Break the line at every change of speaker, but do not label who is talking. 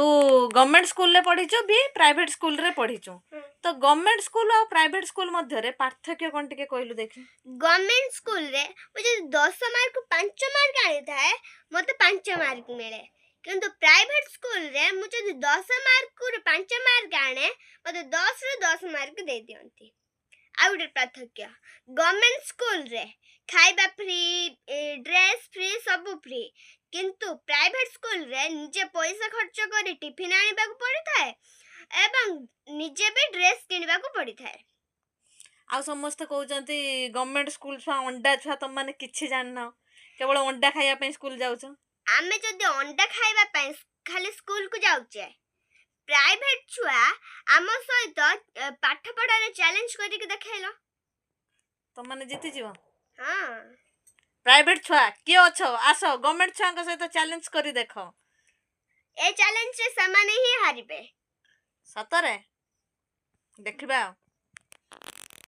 तू government school रे पढ़ीचु भी प्राइवेट स्कूल रे पढ़ीचु तो गवर्नमेंट स्कूल और प्राइवेट स्कूल मध्य रे पार्थक्य कोन टिके कहलु देखि
गवर्नमेंट स्कूल रे मुझे 10 मार्क को 5 मार्क आनी थाए मते 5 मार्क मिले किंतु प्राइवेट स्कूल रे मुझे 10 मार्क को 5 मार्क आने मते 10 रे 10 मार्क दे दियंती आउटे पार्थक्य गवर्नमेंट स्कूल रे खाइबा फ्री ड्रेस फ्री सब फ्री किंतु प्राइवेट स्कूल रे निजे पैसा खर्च करी टिफिन आनिबा को पड़ी थाए एवं निजे भी ड्रेस किनिबा को पड़ी थाए
आ समस्त कहउचंती गवर्नमेंट स्कूल छुआ अंडा छुआ तुम माने किछि जानना केवल अंडा खाइया पे स्कूल जाउछ
आमे जदि अंडा खाइबा पे खाली स्कूल को जाउचे प्राइवेट छुआ आम सहित पाठ पढ़ा रे चैलेंज करी के देखेलो
तुम माने जीति जीव
हां
प्राइवेट छुआ के अछो आसो गवर्नमेंट छुआ के सहित चैलेंज करी देखो
ए चैलेंज रे समान ही हारिबे
सतरे देखिबा